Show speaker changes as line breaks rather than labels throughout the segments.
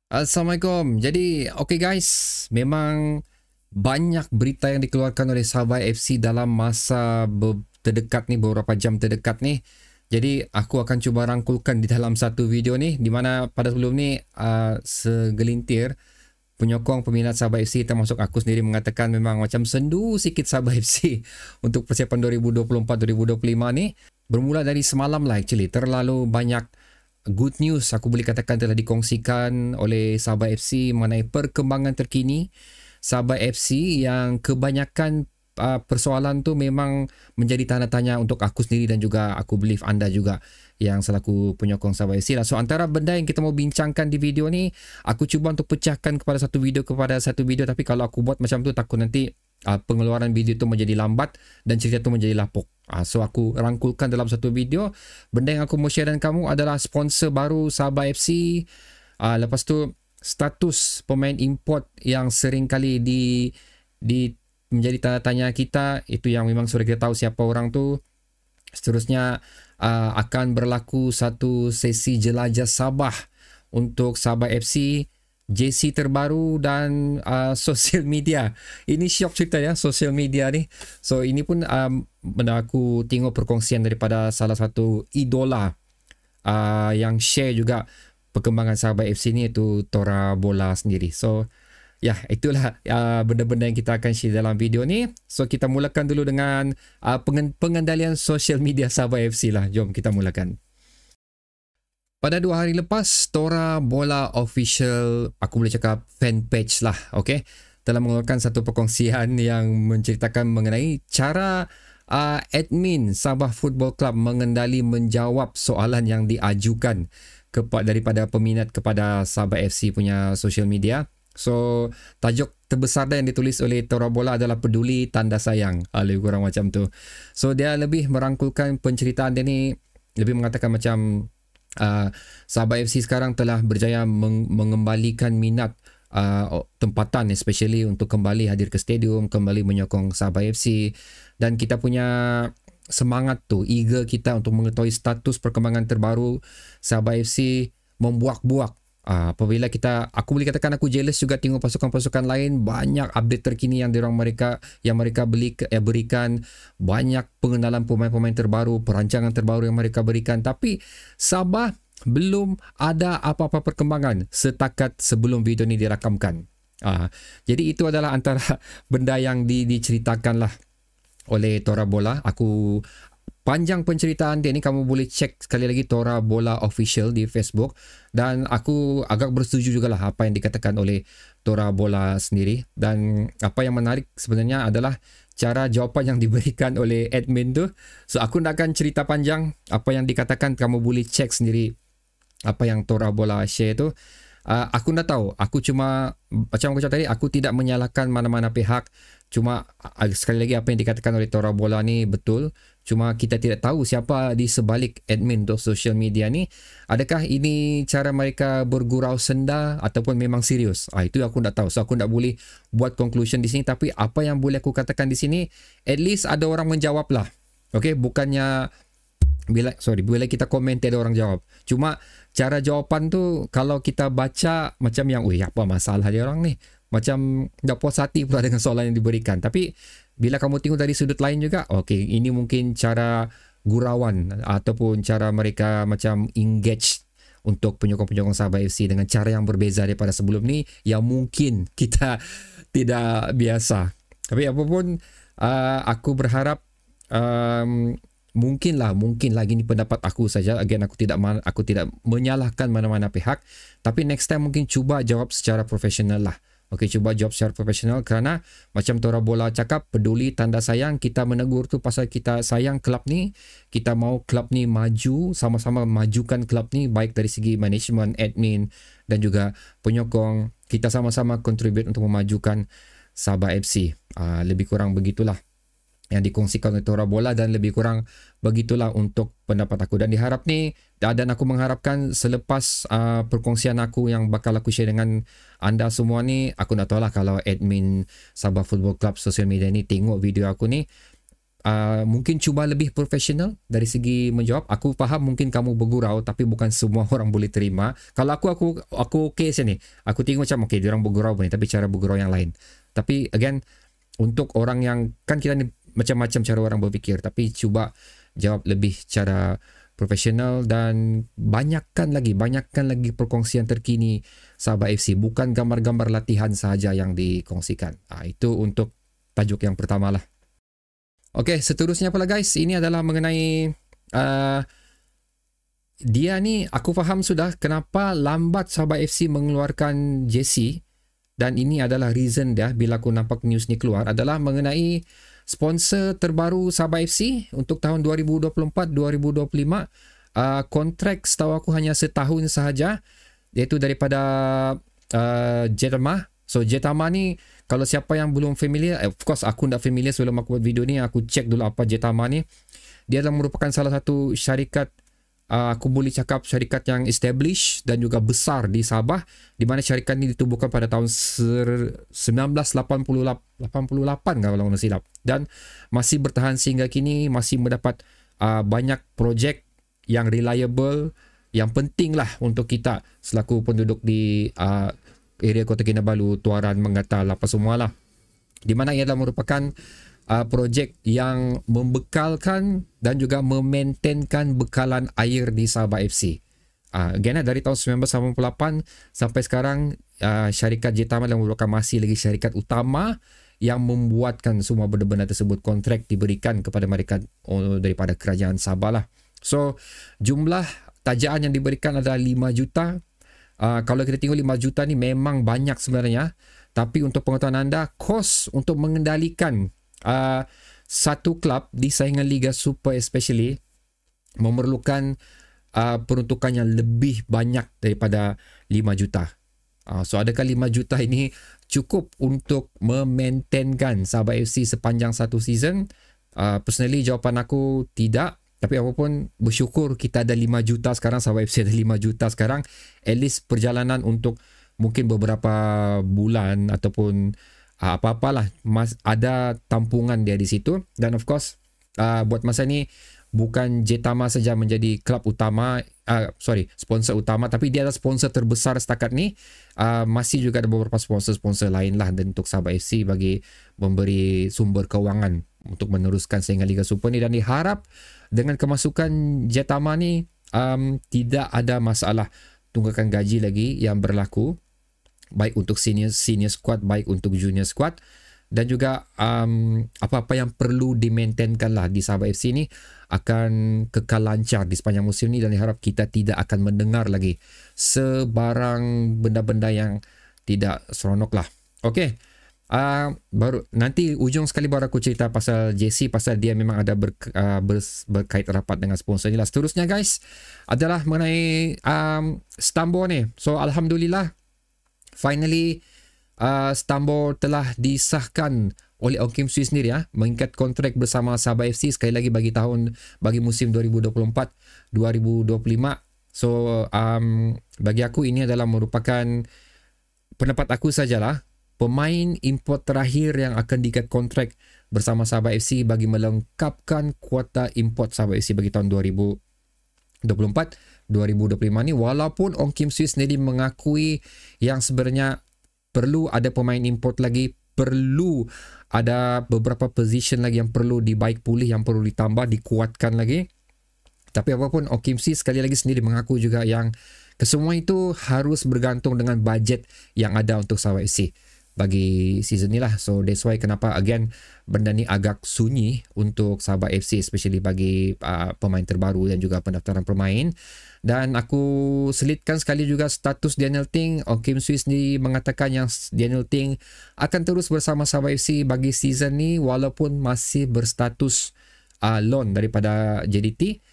Assalamualaikum. Jadi, okay guys, memang banyak berita yang dikeluarkan oleh Sabah FC dalam masa terdekat ni, beberapa jam terdekat ni. Jadi, aku akan cuba rangkulkan di dalam satu video ni, di mana pada sebelum ni segelintir penyokong peminat Sabah FC termasuk aku sendiri mengatakan memang macam sendu sikit Sabah FC untuk persiapan 2024-2025 ni. Bermula dari semalam lah actually, terlalu banyak good news aku boleh katakan telah dikongsikan oleh Sabah FC mengenai perkembangan terkini Sabah FC yang kebanyakan persoalan tu memang menjadi tanda tanya untuk aku sendiri dan juga aku believe anda juga yang selaku penyokong Sabah FC lah. So antara benda yang kita mau bincangkan di video ni, aku cuba untuk pecahkan kepada satu video, tapi kalau aku buat macam tu takut nanti pengeluaran video tu menjadi lambat dan cerita tu menjadi lapuk. So aku rangkulkan dalam satu video. Benda yang aku mau share dengan kamu adalah sponsor baru Sabah FC. Lepas tu status pemain import yang sering kali di menjadi tanda tanya kita, itu yang memang sudah kita tahu siapa orang tu. Seterusnya akan berlaku satu sesi jelajah Sabah untuk Sabah FC, JC terbaru dan social media. Ini syok cerita ya, social media ni. So ini pun benda aku tengok perkongsian daripada salah satu idola yang share juga perkembangan Sabah FC ni, itu Tora Bola sendiri. So ya, itulah benda-benda yang kita akan share dalam video ni. So kita mulakan dulu dengan pengendalian social media Sabah FC lah. Jom kita mulakan. Pada 2 hari lepas, Tora Bola Official, aku boleh cakap fanpage lah, okay, telah mengeluarkan satu perkongsian yang menceritakan mengenai cara admin Sabah Football Club menjawab soalan yang diajukan daripada peminat kepada Sabah FC punya social media. So, tajuk terbesar yang ditulis oleh Tora Bola adalah peduli tanda sayang. Lebih kurang macam tu. So, dia lebih merangkulkan penceritaan dia ni, lebih mengatakan macam Sabah FC sekarang telah berjaya mengembalikan minat tempatan, especially untuk kembali hadir ke stadium, kembali menyokong Sabah FC, dan kita punya semangat tu, eager kita untuk mengetahui status perkembangan terbaru Sabah FC membuak-buak. Apabila aku boleh katakan aku jealous juga tengok pasukan-pasukan lain, banyak update terkini yang mereka berikan, banyak pengenalan pemain-pemain terbaru, perancangan terbaru yang mereka berikan, tapi Sabah belum ada apa-apa perkembangan setakat sebelum video ini dirakamkan. Jadi itu adalah antara benda yang diceritakan lah oleh Tora Bola. Aku panjang penceritaan dia ni, kamu boleh cek sekali lagi Tora Bola Official di Facebook, dan aku agak bersetuju jugalah apa yang dikatakan oleh Tora Bola sendiri. Dan apa yang menarik sebenarnya adalah cara jawapan yang diberikan oleh admin tu. So aku nak akan cerita panjang apa yang dikatakan, kamu boleh cek sendiri apa yang Tora Bola share tu. Aku dah tahu, aku cuma macam aku cakap tadi, aku tidak menyalahkan mana-mana pihak. Cuma sekali lagi apa yang dikatakan oleh Tora Bola ni betul. Cuma kita tidak tahu siapa di sebalik admin untuk social media ni. Adakah ini cara mereka bergurau senda ataupun memang serius? Itu aku tak tahu. So aku tak boleh buat conclusion di sini. Tapi apa yang boleh aku katakan di sini, at least ada orang menjawab lah. Okay, bukannya bila kita komen tiada orang jawab. Cuma cara jawapan tu kalau kita baca macam yang, apa masalah dia orang ni, macam tak puas hati pula dengan soalan yang diberikan. Tapi bila kamu tengok dari sudut lain juga, okay, ini mungkin cara gurauan ataupun cara mereka macam engage untuk penyokong-penyokong Sabah FC dengan cara yang berbeza daripada sebelum ni, yang mungkin kita tidak biasa. Tapi apapun, aku berharap mungkin lagi ni pendapat aku saja. Again, aku tidak menyalahkan mana-mana pihak, tapi next time mungkin cuba jawab secara profesional lah. Okey, cuba jawab secara profesional, kerana macam Tora Bola cakap, peduli tanda sayang. Kita menegur tu pasal kita sayang klub ni, kita mau klub ni maju, sama-sama majukan klub ni, baik dari segi management, admin dan juga penyokong. Kita sama-sama contribute untuk memajukan Sabah FC. Lebih kurang begitulah yang dikongsikan oleh Tora Bola, dan lebih kurang begitulah untuk pendapat aku. Dan diharap ni, dan aku mengharapkan selepas perkongsian aku yang bakal aku share dengan anda semua ni, aku nak tahu lah kalau admin Sabah Football Club social media ni tengok video aku ni, mungkin cuba lebih profesional dari segi menjawab. Aku faham mungkin kamu bergurau, tapi bukan semua orang boleh terima. Kalau aku okey sini. Aku tengok macam okey, diorang bergurau ni, tapi cara bergurau yang lain. Tapi again, untuk orang yang kan kita ni macam-macam cara orang berfikir, tapi cuba jawab lebih cara profesional dan banyakkan lagi perkongsian terkini Sabah FC, bukan gambar-gambar latihan sahaja yang dikongsikan. Itu untuk tajuk yang pertama lah. Okey, seterusnya pula guys, ini adalah mengenai dia ni, aku faham sudah kenapa lambat Sabah FC mengeluarkan jersey, dan ini adalah reason dia bila aku nampak news ni keluar adalah mengenai sponsor terbaru Sabah FC untuk tahun 2024-2025. Kontrak setahu aku hanya setahun sahaja, iaitu daripada Jetama. So Jetama ni, kalau siapa yang belum familiar, of course aku tak familiar sebelum aku buat video ni, aku check dulu apa Jetama ni. Dia adalah merupakan salah satu syarikat, aku boleh cakap syarikat yang established dan juga besar di Sabah, di mana syarikat ini ditubuhkan pada tahun 1988 kalau tidak silap, dan masih bertahan sehingga kini, masih mendapat banyak projek yang reliable, yang penting lah untuk kita selaku penduduk di area Kota Kinabalu, Tuaran, Menggata, apa semualah, di mana ia adalah merupakan projek yang membekalkan dan juga memaintainkan bekalan air di Sabah FC. Again, dari tahun 1988 sampai sekarang, syarikat Jetama yang merupakan masih lagi syarikat utama yang membuatkan semua benda-benda tersebut. Kontrak diberikan kepada mereka daripada kerajaan Sabah lah. So, jumlah tajaan yang diberikan adalah 5 juta. Kalau kita tengok 5 juta ni memang banyak sebenarnya, tapi untuk pengetahuan anda, kos untuk mengendalikan satu klub di saingan Liga Super especially memerlukan peruntukan yang lebih banyak daripada 5 juta. So adakah 5 juta ini cukup untuk memaintainkan Sabah FC sepanjang satu season? Personally jawapan aku tidak. Tapi apapun, bersyukur kita ada 5 juta sekarang, Sabah FC ada 5 juta sekarang. At least perjalanan untuk mungkin beberapa bulan ataupun apa-apalah, ada tampungan dia di situ. Dan of course, buat masa ni bukan Jetama saja menjadi klub utama, sponsor utama, tapi dia adalah sponsor terbesar setakat ni. Masih juga ada beberapa sponsor lain lah untuk Sabah FC bagi memberi sumber kewangan untuk meneruskan saingan Liga Super ni, dan diharap dengan kemasukan Jetama ni tidak ada masalah tunggakan gaji lagi yang berlaku, baik untuk senior squad, baik untuk junior squad, dan juga apa-apa yang perlu dimaintainkan lah di Sabah FC ni akan kekal lancar di sepanjang musim ni, dan diharap kita tidak akan mendengar lagi sebarang benda-benda yang tidak seronok lah. Okey, baru nanti ujung sekali baru aku cerita pasal JC, pasal dia memang ada berkait rapat dengan sponsor ni lah. Seterusnya guys adalah mengenai Stambor ni. So alhamdulillah, finally Stambor telah disahkan oleh Ong Kim Swee sendiri mengikat kontrak bersama Sabah FC sekali lagi bagi musim 2024-2025. So bagi aku ini adalah merupakan, pendapat aku sajalah, pemain import terakhir yang akan diikat kontrak bersama Sabah FC bagi melengkapkan kuota import Sabah FC bagi tahun 2024-2025 ni. Walaupun Ong Kim Swee sendiri mengakui yang sebenarnya perlu ada pemain import lagi, perlu ada beberapa position lagi yang perlu dibaik pulih, yang perlu ditambah, dikuatkan lagi. Tapi apapun, Ong Kim Swee sekali lagi sendiri mengaku juga yang kesemua itu harus bergantung dengan bajet yang ada untuk Sabah FC bagi season ni lah. So that's why kenapa again benda ni agak sunyi untuk Sabah FC, especially bagi pemain terbaru dan juga pendaftaran pemain. Dan aku selitkan sekali juga status Daniel Ting. Ong Kim Swee sendiri mengatakan yang Daniel Ting akan terus bersama Sabah FC bagi season ni walaupun masih berstatus loan daripada JDT.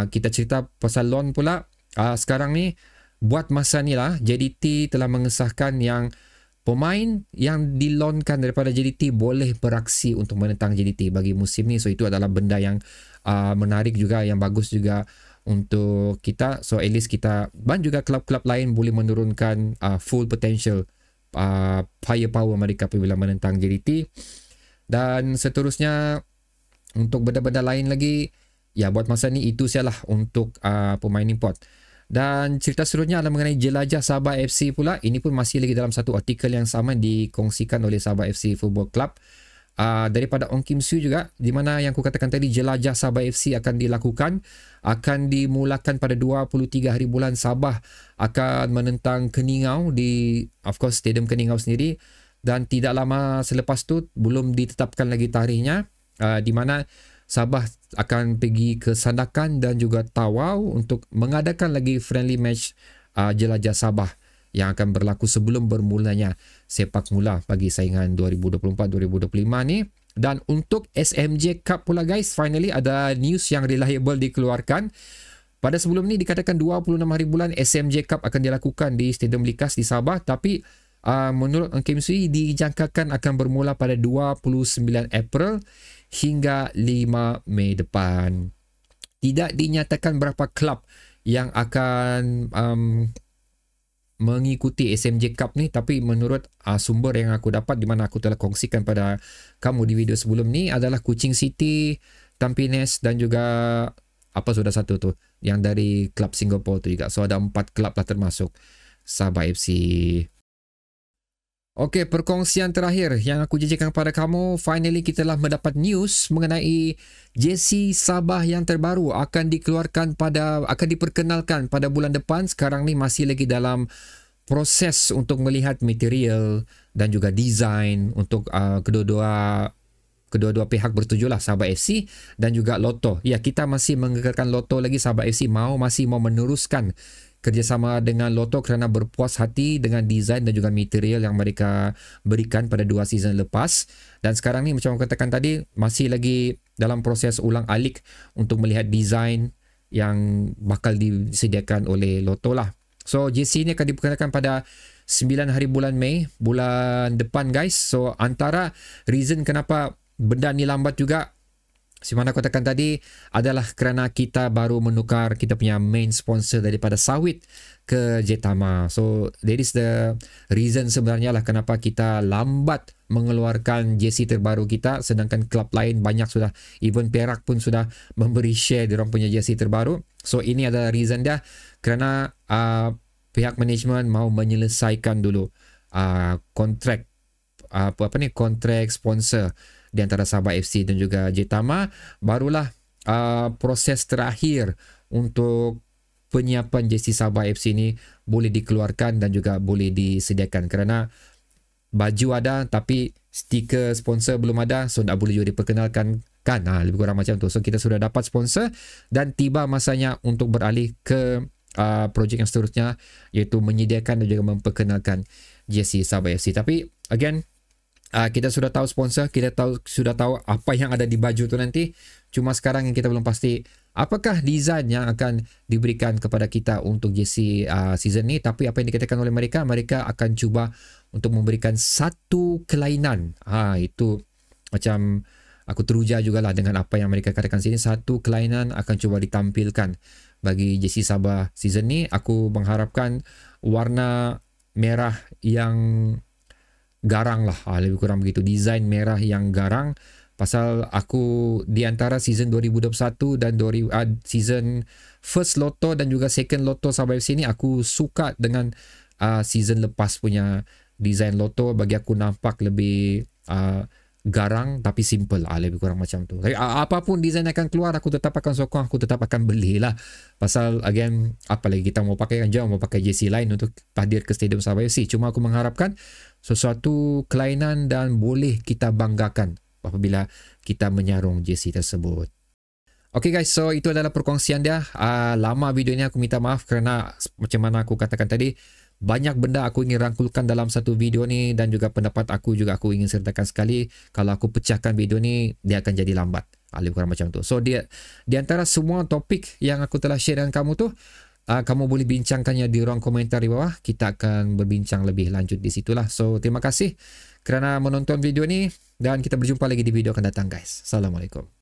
Kita cerita pasal loan pula. Sekarang ni buat masa ni lah JDT telah mengesahkan yang pemain yang dilonkan daripada JDT boleh beraksi untuk menentang JDT bagi musim ni. So itu adalah benda yang menarik juga, yang bagus juga untuk kita. So at least kita dan juga klub-klub lain boleh menurunkan full potential firepower mereka apabila menentang JDT. Dan seterusnya Untuk benda-benda lain lagi, ya buat masa ni itu sajalah untuk pemain import. Dan cerita seterusnya adalah mengenai Jelajah Sabah FC pula. Ini pun masih lagi dalam satu artikel yang sama dikongsikan oleh Sabah FC Football Club. Daripada Ong Kim Siew juga, di mana yang aku katakan tadi, Jelajah Sabah FC akan dilakukan, akan dimulakan pada 23 hari bulan. Sabah akan menentang Keningau di, of course, Stadium Keningau sendiri, dan tidak lama selepas tu belum ditetapkan lagi tarikhnya, di mana Sabah akan pergi ke Sandakan dan juga Tawau untuk mengadakan lagi friendly match Jelajah Sabah yang akan berlaku sebelum bermulanya sepak mula bagi saingan 2024-2025 ni. Dan untuk SMJ Cup pula guys, finally ada news yang reliable dikeluarkan. Pada sebelum ni dikatakan 26 hari bulan SMJ Cup akan dilakukan di Stadium Likas di Sabah, tapi menurut Ong Kim Siew dijangkakan akan bermula pada 29 April hingga 5 Mei depan. Tidak dinyatakan berapa klub yang akan mengikuti SMJ Cup ni, tapi menurut sumber yang aku dapat, di mana aku telah kongsikan pada kamu di video sebelum ni, adalah Kuching City, Tampines dan juga apa sudah satu tu yang dari klub Singapore tu juga. So ada 4 klub lah termasuk Sabah FC. Okey, perkongsian terakhir yang aku janjikan kepada kamu, finally kita telah mendapat news mengenai jersey Sabah yang terbaru akan diperkenalkan pada bulan depan. Sekarang ni masih lagi dalam proses untuk melihat material dan juga design untuk kedua-dua pihak bertujulah, Sabah FC dan juga Lotto. Ya, kita masih mengekalkan Lotto lagi. Sabah FC masih mau meneruskan kerjasama dengan Lotto kerana berpuas hati dengan desain dan juga material yang mereka berikan pada 2 season lepas. Dan sekarang ni macam aku katakan tadi, masih lagi dalam proses ulang alik untuk melihat desain yang bakal disediakan oleh Lotto lah. So jersey ni akan diperkenalkan pada 9 hari bulan Mei bulan depan guys. So antara reason kenapa benda ni lambat juga, semana aku katakan tadi, adalah kerana kita baru menukar kita punya main sponsor daripada Sawit ke Jetama. So that is the reason sebenarnya lah kenapa kita lambat mengeluarkan jersey terbaru kita, sedangkan klub lain banyak sudah, even Perak pun sudah memberi share diorang punya jersey terbaru. So ini adalah reason dia, kerana pihak management mau menyelesaikan dulu kontrak kontrak sponsor di antara Sabah FC dan juga Jetama. Barulah proses terakhir untuk penyiapan jersey Sabah FC ni boleh dikeluarkan dan juga boleh disediakan, kerana baju ada tapi stiker sponsor belum ada, so tak boleh juga diperkenalkan kan, lebih kurang macam tu. So kita sudah dapat sponsor dan tiba masanya untuk beralih ke projek yang seterusnya, iaitu menyediakan dan juga memperkenalkan jersey Sabah FC. Tapi again, kita sudah tahu sponsor, kita sudah tahu apa yang ada di baju tu nanti. Cuma sekarang yang kita belum pasti apakah desain yang akan diberikan kepada kita untuk jersey season ni. Tapi apa yang dikatakan oleh mereka akan cuba untuk memberikan satu kelainan. Itu macam aku teruja jugalah dengan apa yang mereka katakan sini. Satu kelainan akan cuba ditampilkan bagi jersey Sabah season ni. Aku mengharapkan warna merah yang garang lah, lebih kurang begitu, desain merah yang garang. Pasal aku di antara season 2021 dan season first Lotto dan juga second Lotto Sabah FC ni, aku suka dengan season lepas punya desain Lotto. Bagi aku nampak lebih garang tapi simple, lebih kurang macam tu. Tapi apapun desain akan keluar, aku tetap akan sokong, aku tetap akan belilah. Pasal again, apa lagi kita mau pakai, kan jauh mau pakai jersey lain untuk hadir ke Stadium Sabah FC. Cuma aku mengharapkan sesuatu kelainan dan boleh kita banggakan apabila kita menyarung jersey tersebut. Okay guys, so itu adalah perkongsian dia. Lama video ni, aku minta maaf kerana macam mana aku katakan tadi, banyak benda aku ingin rangkulkan dalam satu video ni, dan juga pendapat aku juga aku ingin sertakan sekali. Kalau aku pecahkan video ni, dia akan jadi lambat, lebih kurang macam tu. So di antara semua topik yang aku telah share dengan kamu tu, kamu boleh bincangkannya di ruang komentar di bawah. Kita akan berbincang lebih lanjut di situlah. So terima kasih kerana menonton video ni, dan kita berjumpa lagi di video akan datang guys. Assalamualaikum.